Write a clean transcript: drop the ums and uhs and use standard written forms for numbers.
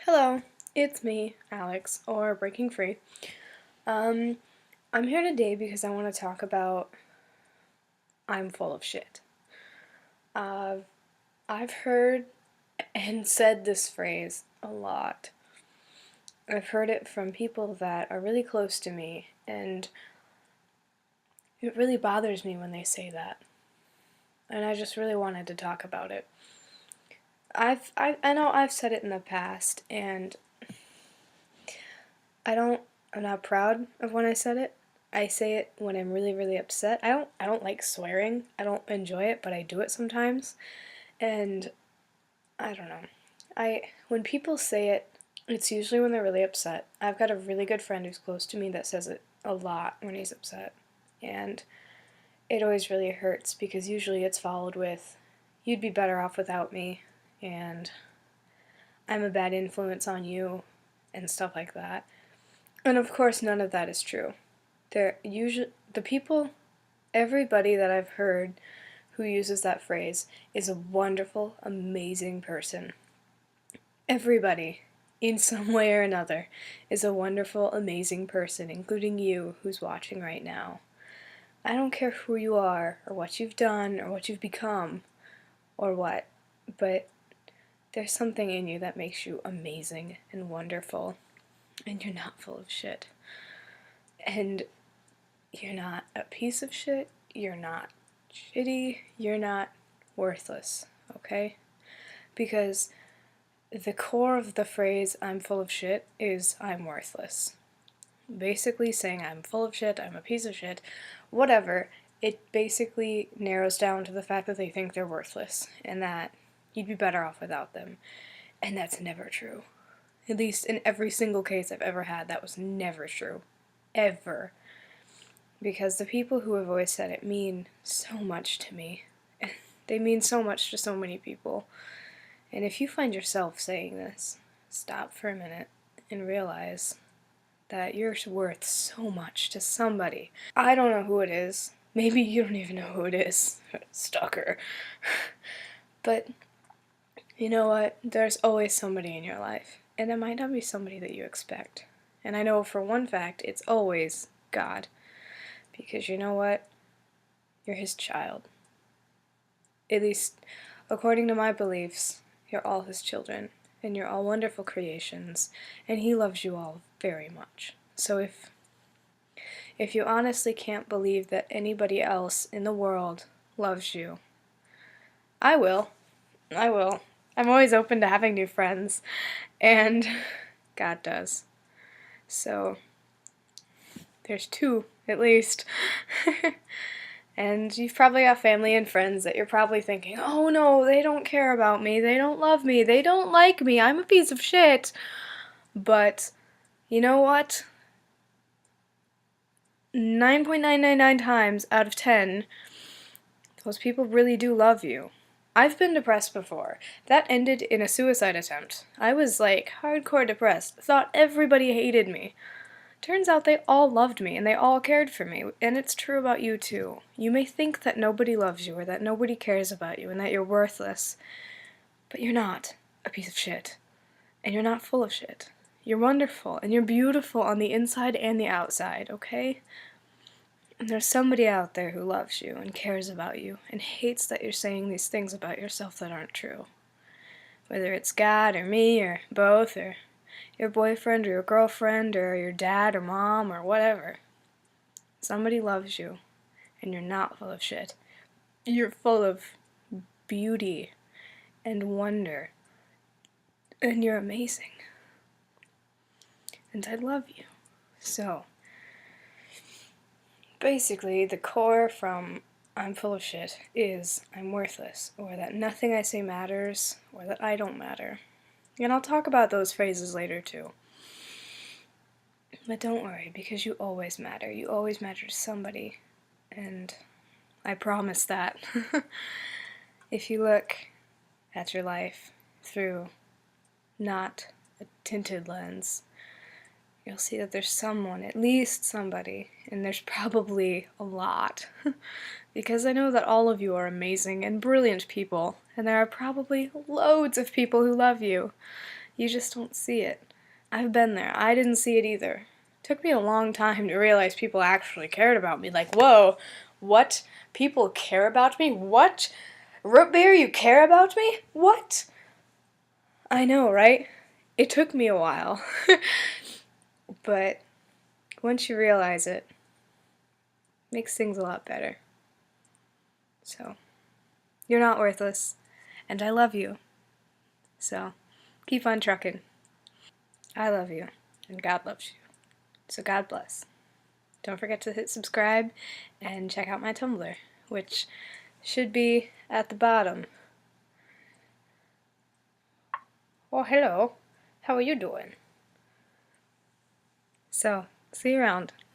Hello, it's me, Alex, or Breaking Free. Um, I'm here today because I want to talk about I'm full of shit. Uh, I've heard and said this phrase a lot. I've heard it from people that are really close to me, and it really bothers me when they say that. And I just really wanted to talk about it. I know I've said it in the past, and I'm not proud of when I said it. I say it when I'm really, really upset. I don't like swearing. I don't enjoy it, but I do it sometimes. And I don't know. When people say it, it's usually when they're really upset. I've got a really good friend who's close to me that says it a lot when he's upset. And it always really hurts because usually it's followed with, "You'd be better off without me," and "I'm a bad influence on you," and stuff like that. And of course, none of that is true. Everybody that I've heard who uses that phrase is a wonderful, amazing person. Everybody, in some way or another, is a wonderful, amazing person, including you who's watching right now. I don't care who you are, or what you've done, or what you've become, or what, but there's something in you that makes you amazing and wonderful, and you're not full of shit. And you're not a piece of shit, you're not shitty, you're not worthless, okay? Because the core of the phrase "I'm full of shit" is "I'm worthless." Basically saying I'm full of shit, I'm a piece of shit, whatever, it basically narrows down to the fact that they think they're worthless and that you'd be better off without them. And that's never true. At least in every single case I've ever had, that was never true. Ever. Because the people who have always said it mean so much to me. They mean so much to so many people. And if you find yourself saying this, stop for a minute and realize that you're worth so much to somebody. I don't know who it is. Maybe you don't even know who it is. Stalker. But you know what? There's always somebody in your life. And it might not be somebody that you expect. And I know for one fact, it's always God. Because you know what? You're his child. At least, according to my beliefs, you're all his children, and you're all wonderful creations, and he loves you all very much. So if you honestly can't believe that anybody else in the world loves you, I will. I will. I'm always open to having new friends, and God does. So, there's two, at least. And you've probably got family and friends that you're probably thinking, "Oh no, they don't care about me, they don't love me, they don't like me, I'm a piece of shit." But, you know what? 9.999 times out of 10, those people really do love you. I've been depressed before. That ended in a suicide attempt. I was like hardcore depressed, thought everybody hated me. Turns out they all loved me and they all cared for me, and it's true about you too. You may think that nobody loves you or that nobody cares about you and that you're worthless, but you're not a piece of shit. And you're not full of shit. You're wonderful and you're beautiful on the inside and the outside, okay? And there's somebody out there who loves you and cares about you and hates that you're saying these things about yourself that aren't true. Whether it's God or me or both or your boyfriend or your girlfriend or your dad or mom or whatever. Somebody loves you, and you're not full of shit. You're full of beauty and wonder, and you're amazing. And I love you. So, basically, the core from "I'm full of shit" is I'm worthless, or that nothing I say matters, or that I don't matter. And I'll talk about those phrases later too. But don't worry, because you always matter. You always matter to somebody. And I promise that. If you look at your life through not a tinted lens, you'll see that there's someone, at least somebody, and there's probably a lot. Because I know that all of you are amazing and brilliant people, and there are probably loads of people who love you. You just don't see it. I've been there. I didn't see it either. It took me a long time to realize people actually cared about me. Like, whoa, what? People care about me? What? Root beer, you care about me? What? I know, right? It took me a while. But once you realize it, makes things a lot better. So, you're not worthless, and I love you. So, keep on trucking. I love you, and God loves you. So, God bless. Don't forget to hit subscribe and check out my Tumblr, which should be at the bottom. Oh, hello. How are you doing? So, see you around.